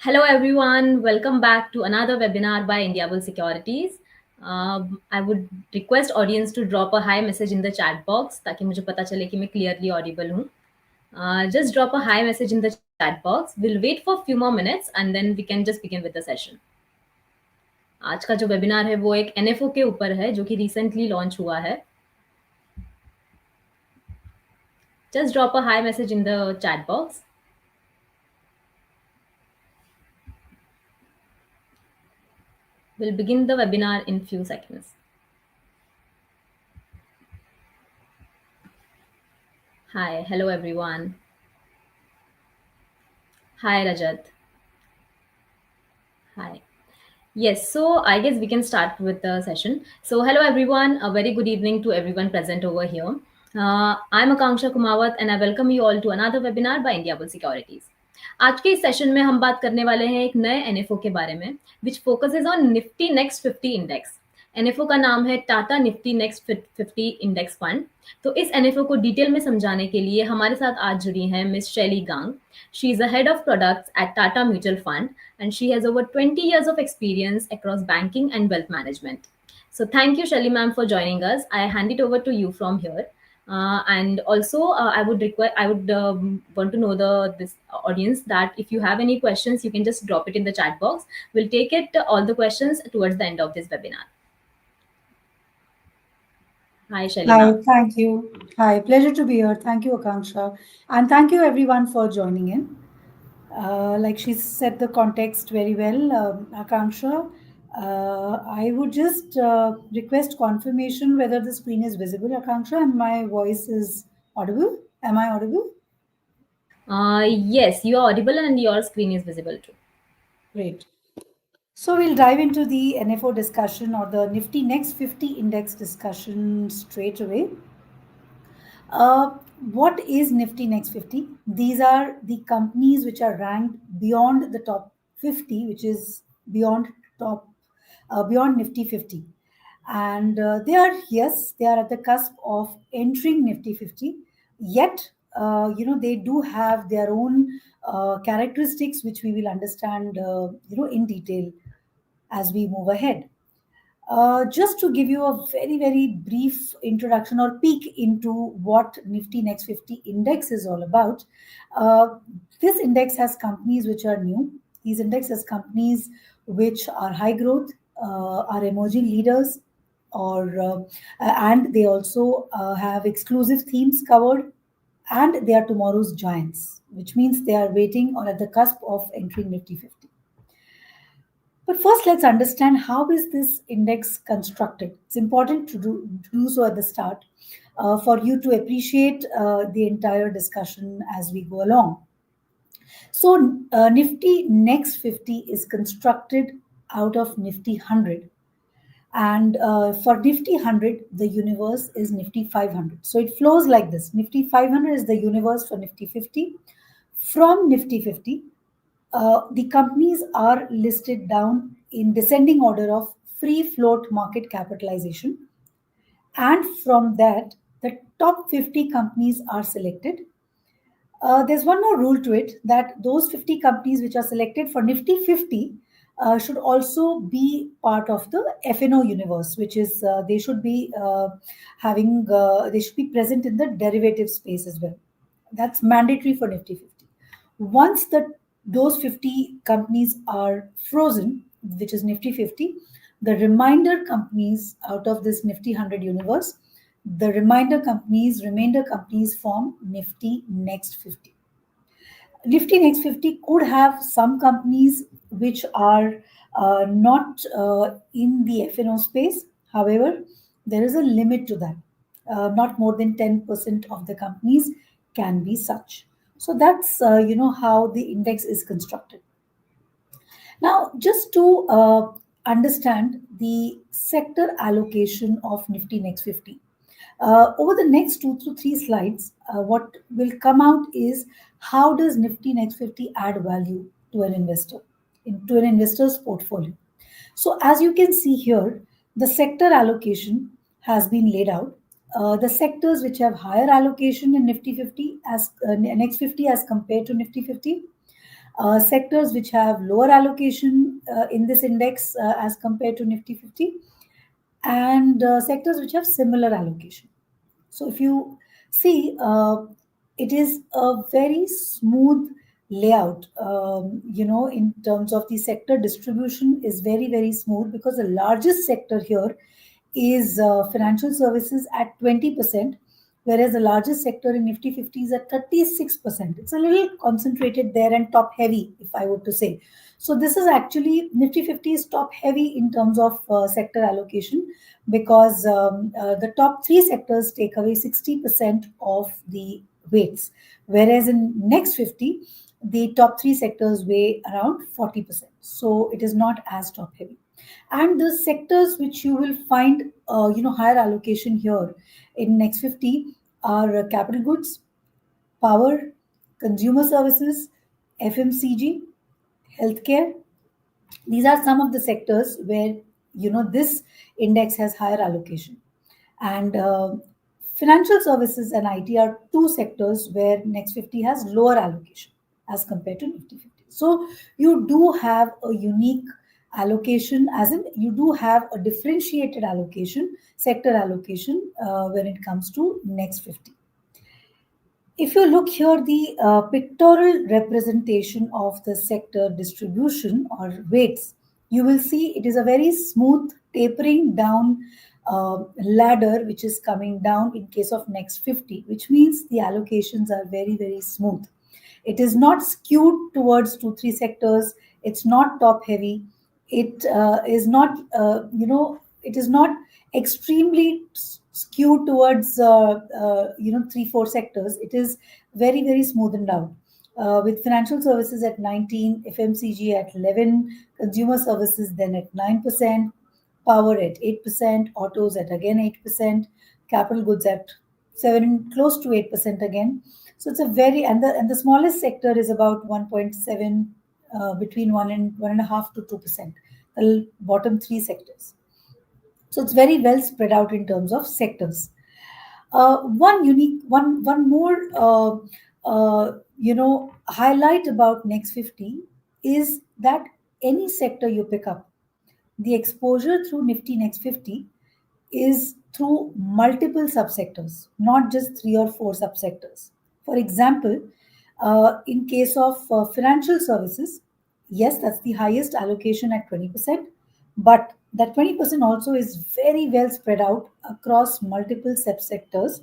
Hello everyone, welcome back to another webinar by Indiabulls Securities. I would request audience to drop a hi message in the chat box ताकि मुझे पता चले कि मैं clearly audible हूँ. Just drop a hi message in the chat box. We'll wait for a few more minutes and then we can just begin with the session. आज का जो वेबिनार है वो एक NFO के ऊपर है जो कि recently launch हुआ है. Just drop a hi message in the chat box. We'll begin the webinar in few seconds. Hi, hello everyone. Hi Rajat. Hi. Yes, so I guess we can start with the session. So, hello everyone, a very good evening to everyone present over here. I'm Akanksha Kumawat and I welcome you all to another webinar by Indiabulls Securities. आज के इस session में हम बात करने वाले हैं एक नए एनएफओ के बारे में which focuses on Nifty next 50 index. NFO का नाम है Tata Nifty next 50 index fund. तो इस एनएफओ को डिटेल में समझाने के लिए हमारे साथ आज जुड़ी हैं miss Shaili Gang. She is a head of products at Tata mutual fund and she has over 20 years of experience across banking and wealth management. So thank you, Shaily ma'am, for joining us. I hand it over to you from here. And also, I would want to know this audience that if you have any questions, you can just drop it in the chat box. We'll take it all the questions towards the end of this webinar. Hi, Shaily Hi, ma'am. thank you. Hi, pleasure to be here. Thank you, Akanksha. And thank you everyone for joining in. Like she set the context very well, Akanksha. I would just request confirmation whether the screen is visible, Akanksha, and my voice is audible. Am I audible? Yes, you are audible and your screen is visible too. Great. So we'll dive into the NFO discussion or the Nifty Next 50 index discussion straight away. What is Nifty Next 50? These are the companies which are ranked beyond the top 50, which is beyond Nifty 50. And they are at the cusp of entering Nifty 50. Yet, they do have their own characteristics, which we will understand, in detail as we move ahead. Just to give you a very, very brief introduction or peek into what Nifty Next 50 index is all about, this index has companies which are new. These index has companies which are high growth, are emerging leaders, and they also have exclusive themes covered, and they are tomorrow's giants, which means they are waiting or at the cusp of entering Nifty 50. But first, let's understand how is this index constructed. It's important to do so at the start for you to appreciate the entire discussion as we go along. So Nifty Next 50 is constructed out of Nifty 100. And for Nifty 100, the universe is Nifty 500. So it flows like this. Nifty 500 is the universe for Nifty 50. From Nifty 50, the companies are listed down in descending order of free float market capitalization. And from that, the top 50 companies are selected. There's one more rule to it that those 50 companies which are selected for Nifty 50 should also be part of the FNO universe, which is they should be they should be present in the derivative space as well. That's mandatory for Nifty 50. Once those 50 companies are frozen, which is Nifty 50, the remainder companies out of this Nifty 100 universe, the remainder companies form Nifty Next 50. Nifty Next 50 could have some companies which are not in the FNO space. However, there is a limit to that. Not more than 10% of the companies can be such. So that's how the index is constructed. Now, just to understand the sector allocation of Nifty Next 50. Over the next 2 to 3 slides, what will come out is how does Nifty Next 50 add value to an investor, into an investor's portfolio. So as you can see here, the sector allocation has been laid out. The sectors which have higher allocation in Nifty 50 as Next 50 as compared to Nifty 50 sectors which have lower allocation in this index as compared to Nifty 50, and sectors which have similar allocation. So if you see, it is a very smooth layout. In terms of the sector distribution, is very very smooth because the largest sector here is financial services at 20%, whereas the largest sector in Nifty 50 is at 36%. It's a little concentrated there and top heavy, if I were to say. So this is actually Nifty 50 is top heavy in terms of sector allocation, because the top three sectors take away 60% of the weights, whereas in next 50, the top three sectors weigh around 40%. So it is not as top heavy. And the sectors which you will find higher allocation here in next 50 are capital goods, power, consumer services, FMCG, healthcare. These are some of the sectors where this index has higher allocation. And financial services and IT are two sectors where next 50 has lower allocation as compared to Nifty 50. So you do have a unique allocation, as in you do have a differentiated allocation, sector allocation, when it comes to next 50. If you look here, the pictorial representation of the sector distribution or weights, you will see it is a very smooth tapering down ladder which is coming down in case of next 50, which means the allocations are very, very smooth. It is not skewed towards two, three sectors. It's not top heavy. It is not, it is not extremely skewed towards, three, four sectors. It is very, very smoothened out. With financial services at 19, FMCG at 11, consumer services then at 9%, power at 8%, autos at again 8%, capital goods at 7, close to 8% again. So it's a very, and the smallest sector is about 1.7, between 1.5 to 2%. The bottom three sectors. So it's very well spread out in terms of sectors. One more, highlight about next 50 is that any sector you pick up, the exposure through Nifty Next 50 is through multiple subsectors, not just three or four subsectors. For example, in case of financial services, yes, that's the highest allocation at 20%, but that 20% also is very well spread out across multiple subsectors.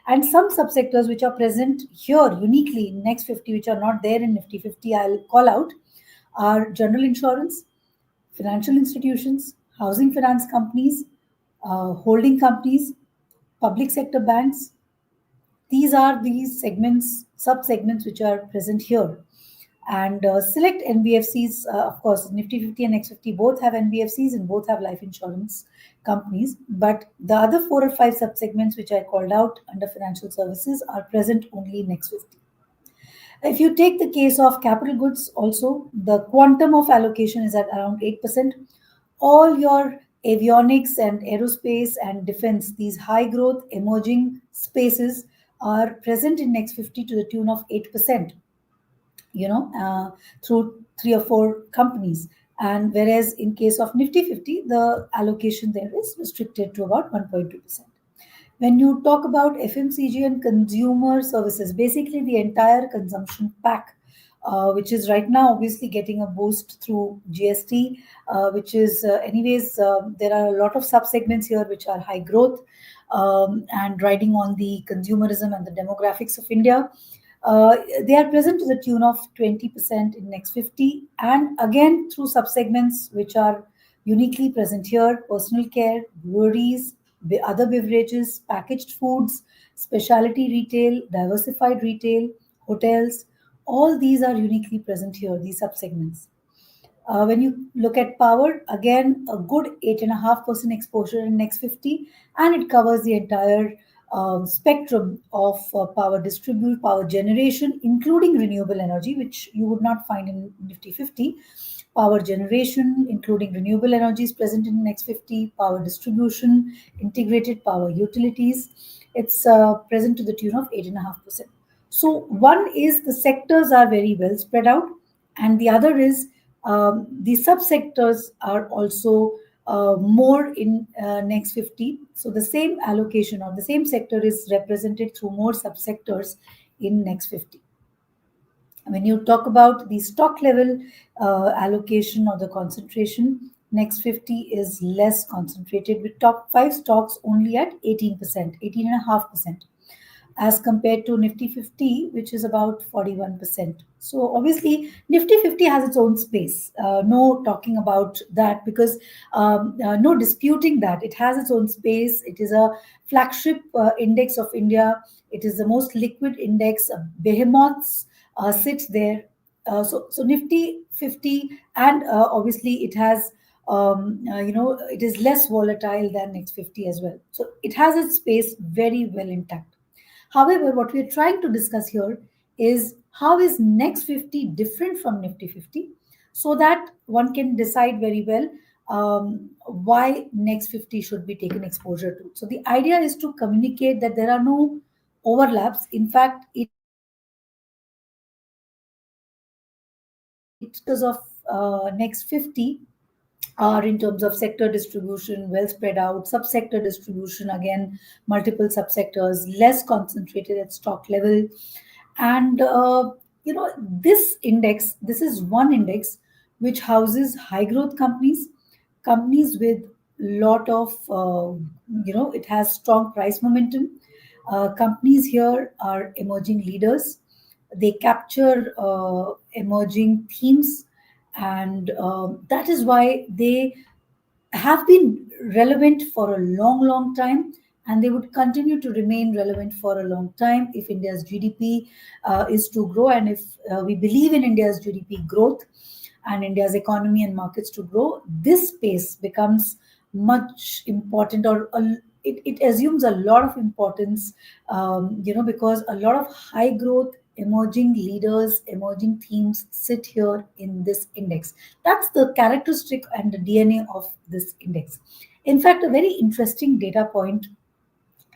And some subsectors which are present here uniquely in Next 50, which are not there in Nifty 50, I'll call out, are general insurance, financial institutions, housing finance companies, holding companies, public sector banks. These are these segments, sub segments which are present here. And select NBFCs, of course, Nifty 50 and Next 50 both have NBFCs and both have life insurance companies. But the other 4 or 5 subsegments which I called out under financial services are present only in Next 50. If you take the case of capital goods, also the quantum of allocation is at around 8%. All your avionics and aerospace and defense, these high growth emerging spaces, are present in Next 50 to the tune of 8%, through 3 or 4 companies. And whereas in case of Nifty 50, the allocation there is restricted to about 1.2%. When you talk about FMCG and consumer services, basically the entire consumption pack, which is right now obviously getting a boost through GST, which is anyways, there are a lot of subsegments here which are high growth, and riding on the consumerism and the demographics of India. They are present to the tune of 20% in Next 50, and again through subsegments which are uniquely present here: personal care, breweries, other beverages, packaged foods, specialty retail, diversified retail, hotels. All these are uniquely present here, these subsegments. When you look at power, again, a good 8.5% exposure in Next 50, and it covers the entire spectrum of power distribute, power generation, including renewable energy, which you would not find in Nifty 50. Power generation, including renewable energies, present in Next 50. Power distribution, integrated power utilities, it's present to the tune of 8.5%. So one is the sectors are very well spread out. and the other is the subsectors are also more in next 50. So the same allocation or the same sector is represented through more subsectors in next 50. When you talk about the stock level allocation or the concentration, next 50 is less concentrated with top 5 stocks only at 18%, 18.5%, as compared to Nifty 50, which is about 41%. So obviously, Nifty 50 has its own space. No talking about that, because no disputing that. It has its own space. It is a flagship index of India. It is the most liquid index. Behemoths sit there. So Nifty 50, and obviously it has, it is less volatile than Next 50 as well. So it has its space very well intact. However, what we are trying to discuss here is how is Next 50 different from Nifty 50, so that one can decide very well why Next 50 should be taken exposure to. So the idea is to communicate that there are no overlaps. In fact, because of Next 50 are in terms of sector distribution, well spread out, subsector distribution, again, multiple subsectors, less concentrated at stock level. And, this index, this is one index which houses high growth companies, companies with lot of, it has strong price momentum. Companies here are emerging leaders. They capture emerging themes, and that is why they have been relevant for a long, long time, and they would continue to remain relevant for a long time if India's GDP is to grow, and if we believe in India's GDP growth and India's economy and markets to grow. This space becomes much important, or it assumes a lot of importance, because a lot of high growth emerging leaders, emerging themes sit here in this index. That's the characteristic and the DNA of this index. In fact, a very interesting data point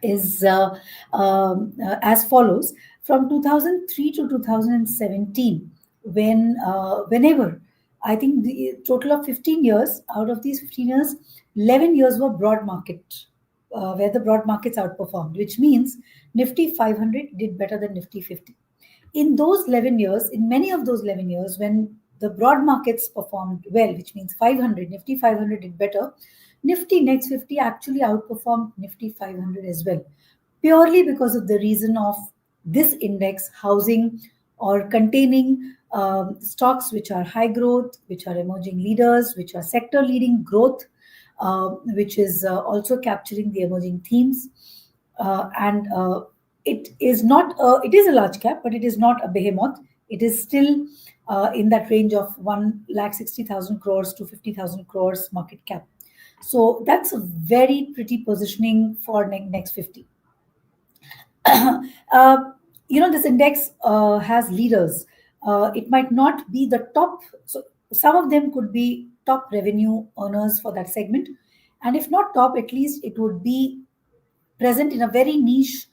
is as follows. From 2003 to 2017, whenever, I think the total of 15 years, out of these 15 years, 11 years were broad market, where the broad markets outperformed, which means Nifty 500 did better than Nifty 50. In those 11 years, in many of those 11 years, when the broad markets performed well, which means 500, Nifty 500 did better, Nifty Next 50 actually outperformed Nifty 500 as well, purely because of the reason of this index housing or containing stocks which are high growth, which are emerging leaders, which are sector leading growth, which is also capturing the emerging themes. And it is not it is a large cap, but it is not a behemoth. It is still in that range of 1,60,000 crores to 50,000 crores market cap. So that's a very pretty positioning for Next 50. uh, this index has leaders. It might not be the top, so some of them could be top revenue earners for that segment, and if not top, at least it would be present in a very niche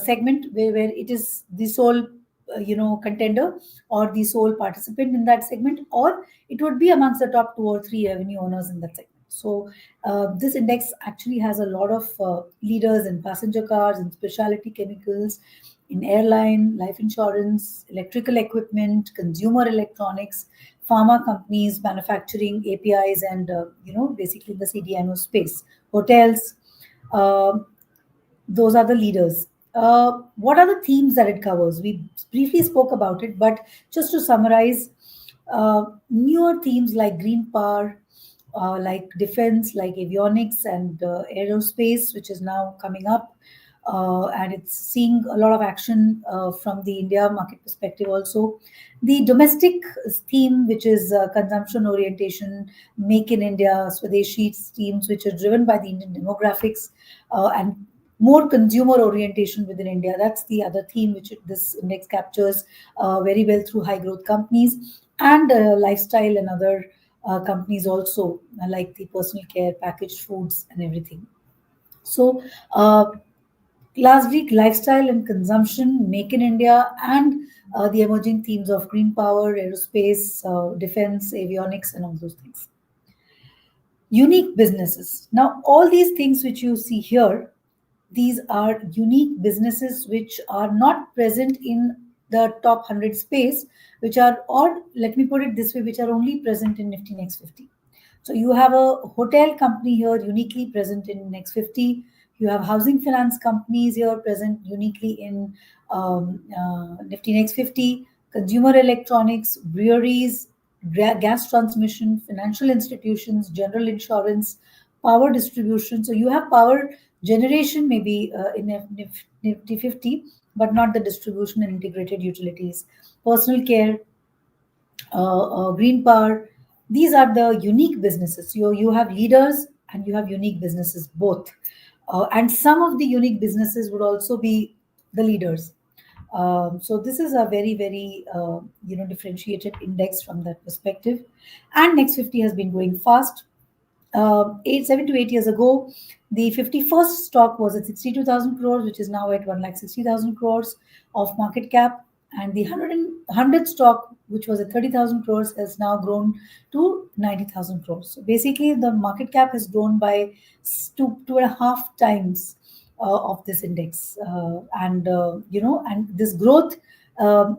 segment where it is the sole contender or the sole participant in that segment, or it would be amongst the top two or three revenue owners in that segment. So this index actually has a lot of leaders in passenger cars, in specialty chemicals, in airline, life insurance, electrical equipment, consumer electronics, pharma companies, manufacturing, APIs, and basically the CDMO space, hotels. uh, those are the leaders. What are the themes that it covers? We briefly spoke about it, but just to summarize, newer themes like green power, like defense, like avionics and aerospace, which is now coming up, and it's seeing a lot of action from the India market perspective also. The domestic theme, which is consumption orientation, make in India, Swadeshi themes, which are driven by the Indian demographics, and more consumer orientation within India. That's the other theme which this index captures very well through high growth companies, and lifestyle and other companies also, like the personal care, packaged foods, and everything. So, lastly, lifestyle and consumption, make in India, and the emerging themes of green power, aerospace, defense, avionics, and all those things. Unique businesses. Now, all these things which you see here, these are unique businesses which are not present in the top 100 space, which are, or let me put it this way, which are only present in Nifty Next 50. So you have a hotel company here uniquely present in Next 50. You have housing finance companies here present uniquely in Nifty Next 50. Consumer electronics, breweries, gas transmission, financial institutions, general insurance, power distribution. So you have power generation maybe in Nifty 50, but not the distribution and integrated utilities. Personal care, green power. These are the unique businesses. You have leaders and you have unique businesses both. And some of the unique businesses would also be the leaders. So this is a very, very differentiated index from that perspective. And Next 50 has been going fast. 7 to 8 years ago, the 51st stock was at 62,000 crores, which is now at 1,60,000 crores of market cap. And the 100 stock, which was at 30,000 crores, has now grown to 90,000 crores. So basically, the market cap has grown by 2.5 times of this index. And this growth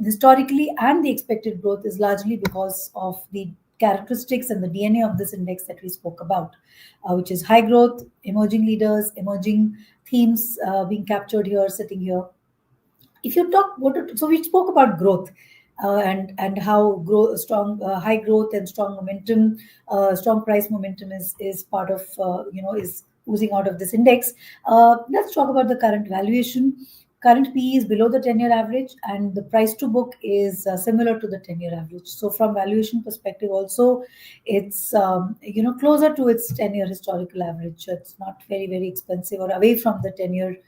historically and the expected growth is largely because of the characteristics and the DNA of this index that we spoke about, which is high growth, emerging leaders, emerging themes being captured here, sitting here. If you talk, so we spoke about growth and how strong, high growth and strong momentum, strong price momentum is part of is oozing out of this index. Let's talk about the current valuation. Current PE is below the 10-year average, and the price to book is similar to the 10-year average. So, from valuation perspective, also, it's closer to its 10-year historical average. It's not very, very expensive or away from the 10-year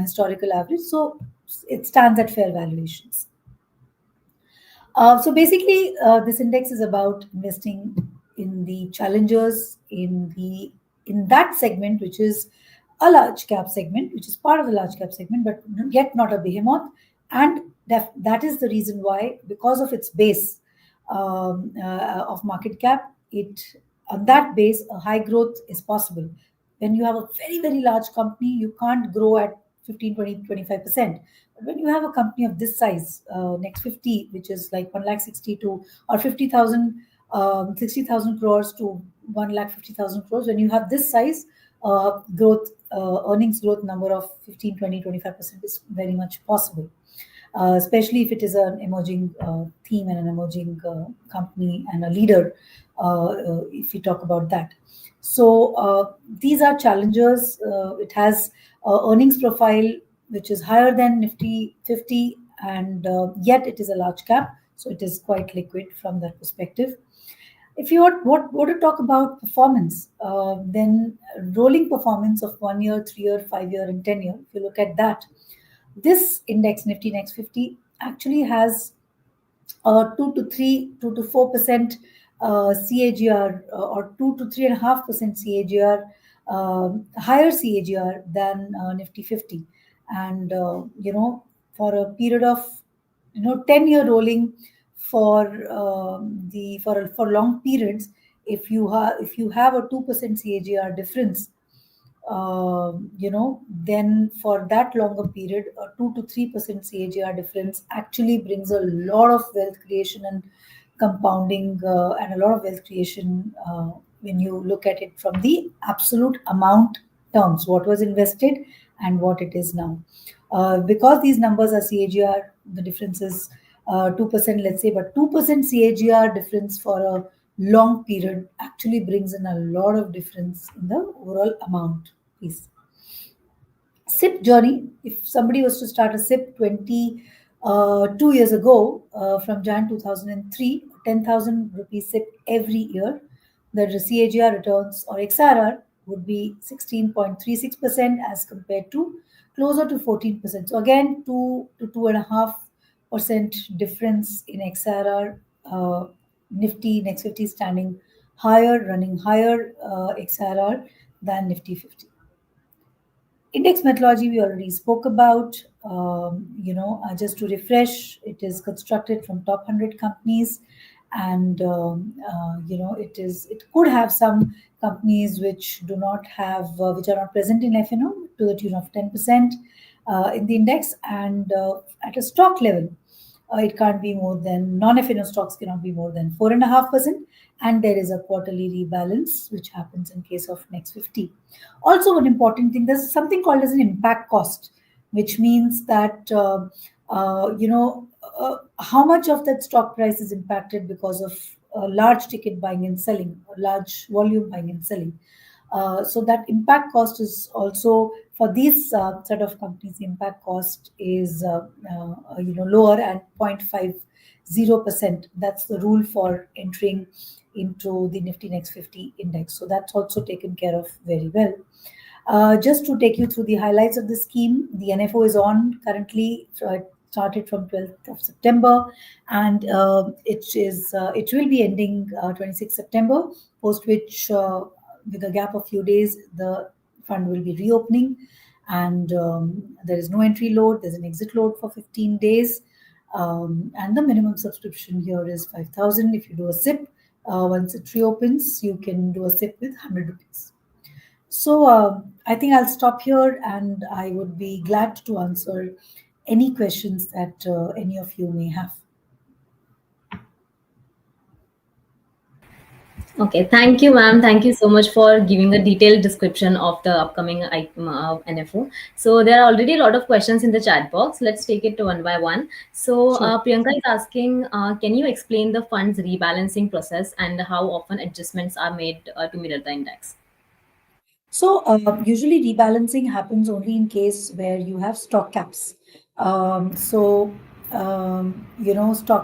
historical average. So, it stands at fair valuations. So basically, this index is about investing in the challengers in that segment, which is a large cap segment, which is part of the large cap segment, but yet not a behemoth. And that is the reason why, because of its base of market cap, it on that base, a high growth is possible. When you have a very, very large company, you can't grow at 15, 20, 25%. But when you have a company of this size, Next 50, which is like 1,62 or 50,000, 60,000 crores to 1,50,000 crores, when you have this size, growth, earnings growth number of 15, 20, 25% is very much possible. Especially if it is an emerging theme and an emerging company and a leader, if we talk about that. So these are challengers. It has earnings profile which is higher than Nifty 50, and yet it is a large cap, so it is quite liquid from that perspective. If you want to talk about performance, then rolling performance of 1 year, 3 year, 5 year, and 10 year, if you look at that, this index, Nifty Next 50, actually has 2 to 4% CAGR or 2 to 3.5% CAGR, higher CAGR than Nifty 50, and for a period of 10-year rolling for for long periods, if you have a 2% CAGR difference, then for that longer period, a 2 to 3% CAGR difference actually brings a lot of wealth creation and compounding, and a lot of wealth creation when you look at it from the absolute amount terms, what was invested and what it is now. Because these numbers are CAGR, the difference is 2%, let's say, but 2% CAGR difference for a long period actually brings in a lot of difference in the overall amount piece. SIP journey, if somebody was to start a SIP 2 years ago, from Jan 2003, 10,000 rupees SIP every year, the CAGR returns or XRR would be 16.36% as compared to closer to 14%. So again, 2 to 2.5% difference in XRR. Nifty Next 50 standing higher, running higher XRR than Nifty 50. Index methodology we already spoke about. Just to refresh, it is constructed from top 100 companies, and it could have some companies which do not have which are not present in FNO to the tune of 10% in the index, and at a stock level, it can't be more than non-FNO stocks cannot be more than 4.5%, and there is a quarterly rebalance which happens in case of next 50. Also, one important thing, there's something called as an impact cost, which means that how much of that stock price is impacted because of large ticket buying and selling, or large volume buying and selling. So that impact cost is also for these set of companies. The impact cost is lower at 0.50%. That's the rule for entering into the Nifty Next 50 index. So that's also taken care of very well. Just to take you through the highlights of the scheme, the NFO is on currently. It started from 12th of September, and it will be ending 26th September, post which, with a gap of few days, the fund will be reopening, and there is no entry load. There's an exit load for 15 days, and the minimum subscription here is 5,000. If you do a SIP, once it reopens, you can do a SIP with 100 rupees. So I think I'll stop here, and I would be glad to answer any questions that any of you may have. Okay, thank you, ma'am. Thank you so much for giving a detailed description of the upcoming item of NFO. So there are already a lot of questions in the chat box. Let's take it one by one. So Sure. Priyanka is asking, can you explain the fund's rebalancing process and how often adjustments are made to mirror the index? So usually rebalancing happens only in case where you have stock caps. Stock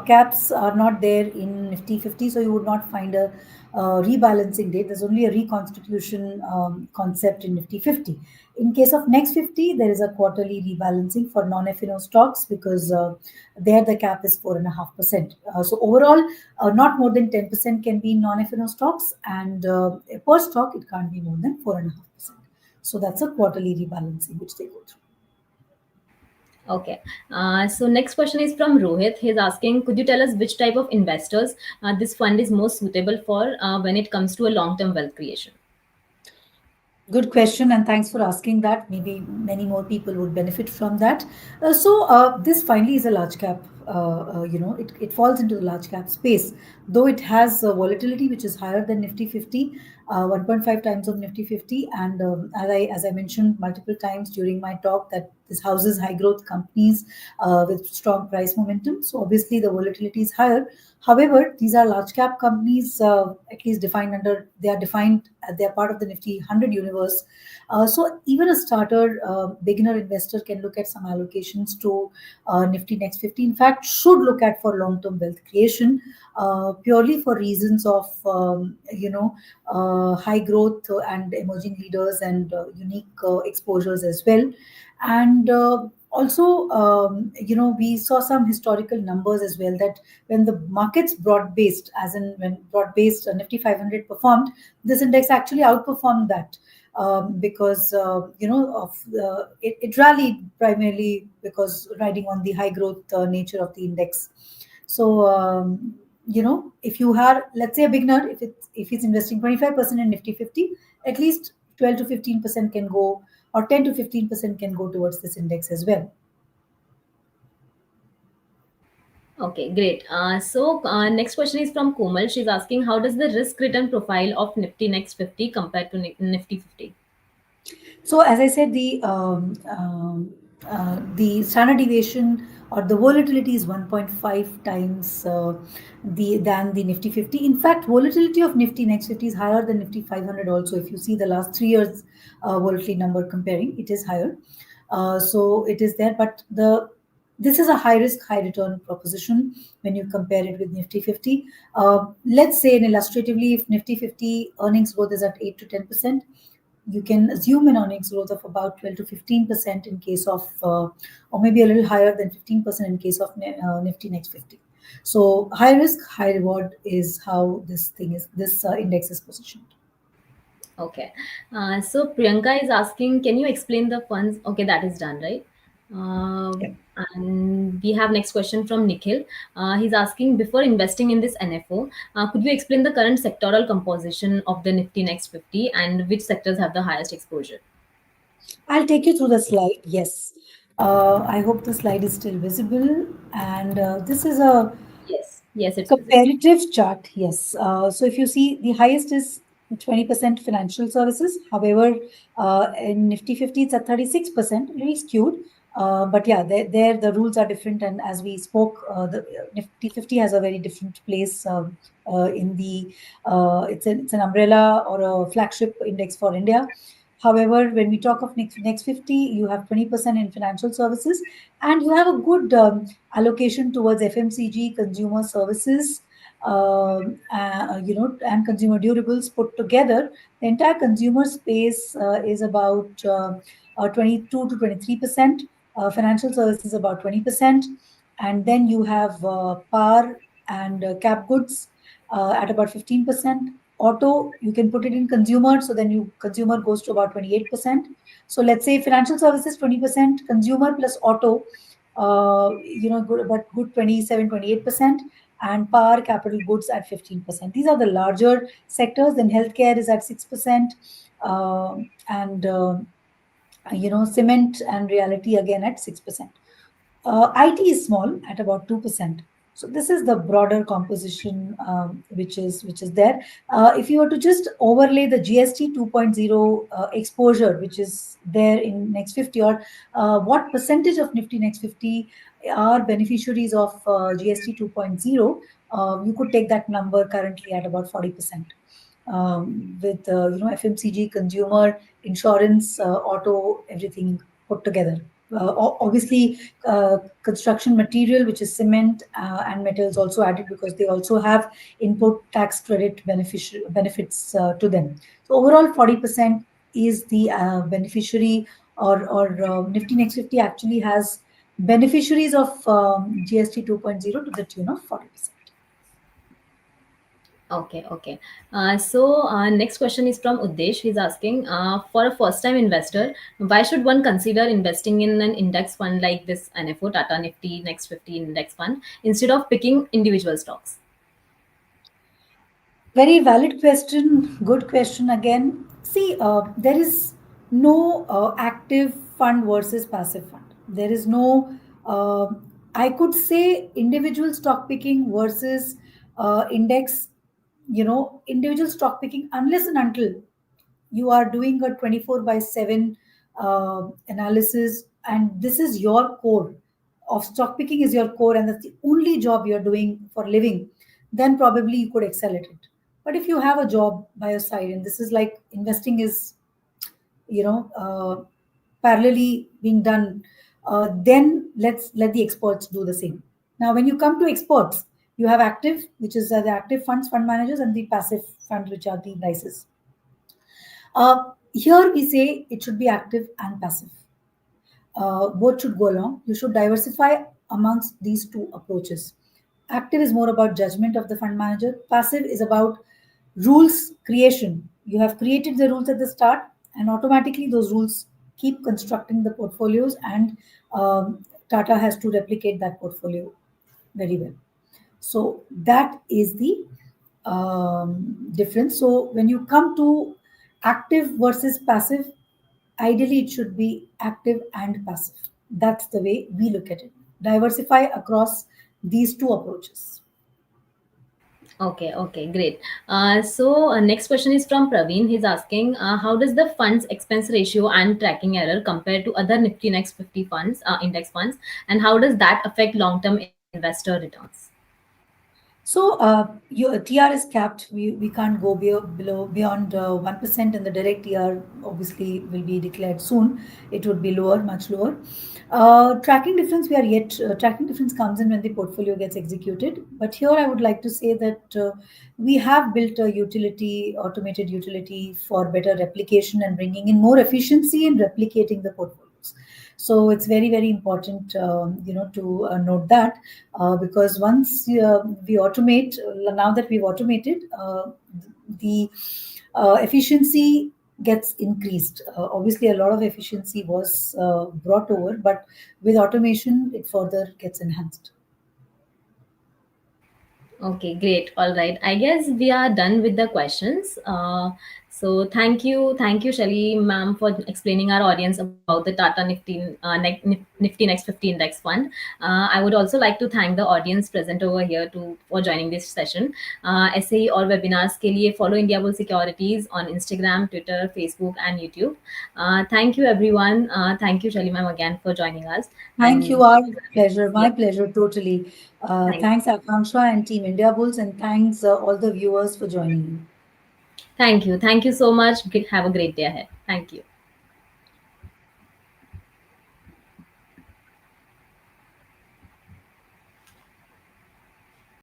caps are not there in Nifty 50, so you would not find a rebalancing date. There's only a reconstitution concept in Nifty 50. In case of next 50, there is a quarterly rebalancing for non-FNO stocks, because there the cap is 4.5%. So overall, not more than 10% can be in non-FNO stocks, and per stock it can't be more than 4.5%. So that's a quarterly rebalancing which they go through. Okay. So next question is from Rohit. He's asking, could you tell us which type of investors this fund is most suitable for when it comes to a long-term wealth creation? Good question, and thanks for asking that. Maybe many more people would benefit from that. This finally is a large cap. It falls into the large cap space, though it has volatility which is higher than Nifty 50, 1.5 times of Nifty 50. And as I mentioned multiple times during my talk, that this houses high growth companies with strong price momentum. So obviously the volatility is higher. However, these are large cap companies, at least defined under, they are defined, they are part of the Nifty 100 universe. So even a starter beginner investor can look at some allocations to Nifty Next 50. In fact, should look at for long-term wealth creation, purely for reasons of high growth and emerging leaders and unique exposures as well. And also, we saw some historical numbers as well, that when the markets broad-based, as in when broad-based Nifty 500 performed, this index actually outperformed that, because it rallied primarily because riding on the high growth nature of the index. So if you are, let's say, a beginner, if he's investing 25% in Nifty 50, at least 12 to 15% can go, or 10 to 15% can go towards this index as well. Okay, great. So next question is from Komal. She's asking, how does the risk return profile of Nifty Next 50 compare to Nifty 50? So as I said, the standard deviation or the volatility is 1.5 times than the Nifty 50. In fact, volatility of Nifty Next 50 is higher than Nifty 500 also. If you see the last 3 years volatility number comparing, it is higher. So it is there, but this is a high risk, high return proposition when you compare it with Nifty 50. Let's say, illustratively, if Nifty 50 earnings growth is at 8 to 10%, you can assume an earnings growth of about 12 to 15% in case of, or maybe a little higher than 15% in case of Nifty Next 50. So high risk, high reward is how this index is positioned. Okay. So Priyanka is asking, can you explain the funds? Okay, that is done, right? Uh, Yeah. and we have next question from Nikhil. He's asking, before investing in this NFO, could you explain the current sectoral composition of the Nifty Next 50 and which sectors have the highest exposure? I'll take you through the slide. Yes. I hope the slide is still visible. And this is a Yes, yes, it's visible. comparative chart, yes. So if you see, the highest is 20% financial services. However, in Nifty 50, it's at 36%, really skewed. But yeah, there the rules are different. And as we spoke, the Nifty 50 has a very different place in the, it's an umbrella or a flagship index for India. However, when we talk of next 50, you have 20% in financial services, and you have a good allocation towards FMCG, consumer services, and consumer durables put together. The entire consumer space is about 22 to 23%. Financial services about 20%, and then you have power and cap goods at about 15%. Auto, you can put it in consumer, so then you consumer goes to about 28%. So let's say financial services 20%, consumer plus auto, good, about good 27, 28%, and power capital goods at 15%. These are the larger sectors. Then healthcare is at 6%, and cement and reality again at 6%. IT is small at about 2%. So this is the broader composition, which is there. If you were to just overlay the GST 2.0 exposure, which is there in Next 50, or what percentage of Nifty Next 50 are beneficiaries of GST 2.0, you could take that number currently at about 40%. With FMCG, consumer, insurance, auto, everything put together. Obviously, construction material, which is cement and metals, also added because they also have input tax credit benefits to them. So overall, 40% is the beneficiary, or Nifty Next 50 actually has beneficiaries of GST 2.0 to the tune of 40%. Okay, okay. So next question is from Uddesh. He's asking, for a first-time investor, why should one consider investing in an index fund like this NFO, Tata Nifty Next 50 Index Fund, instead of picking individual stocks? Very valid question. Good question again. See, there is no active fund versus passive fund. There is no, I could say, individual stock picking versus index, individual stock picking, unless and until you are doing a 24 by 7 analysis, and this is your core of stock picking is your core, and that's the only job you're doing for living, then probably you could excel at it. But if you have a job by your side, and this is like investing is, you know uh, parallelly being done, then let's let the experts do the same. Now when you come to experts, you have active, which is the active funds, fund managers, and the passive funds, which are the NICEs. Here we say it should be active and passive. Both should go along. You should diversify amongst these two approaches. Active is more about judgment of the fund manager. Passive is about rules creation. You have created the rules at the start, and automatically those rules keep constructing the portfolios, and Tata has to replicate that portfolio very well. So that is the difference. So when you come to active versus passive, ideally it should be active and passive. That's the way we look at it. Diversify across these two approaches. Okay, okay, great. So next question is from Praveen. He's asking, how does the fund's expense ratio and tracking error compare to other Nifty Next 50 funds, index funds, and how does that affect long-term investor returns? So your TR is capped. We can't go below beyond 1%, and the direct TR obviously will be declared soon. It would be lower, much lower. Tracking difference, we are yet tracking difference comes in when the portfolio gets executed. But here I would like to say that we have built a utility, automated utility for better replication and bringing in more efficiency in replicating the portfolios. So it's very, very important, to note that, because once we automate, now that we've automated, the efficiency gets increased. Obviously, a lot of efficiency was brought over, but with automation, it further gets enhanced. Okay, great. All right. I guess we are done with the questions. So thank you, Shelly, ma'am, for explaining our audience about the Tata Nifty Next 50 Index Fund. I would also like to thank the audience present over here to for joining this session. ऐसे और webinars के लिए follow Indiabulls Securities on Instagram, Twitter, Facebook, and YouTube. Thank you, everyone. Thank you, Shelly, ma'am, again for joining us. Thank you. And Our pleasure. My yeah, pleasure, totally. thank Thanks, Akanksha and Team India Bulls, and thanks all the viewers for joining in. Thank you. Thank you so much. Have a great day ahead. Thank you.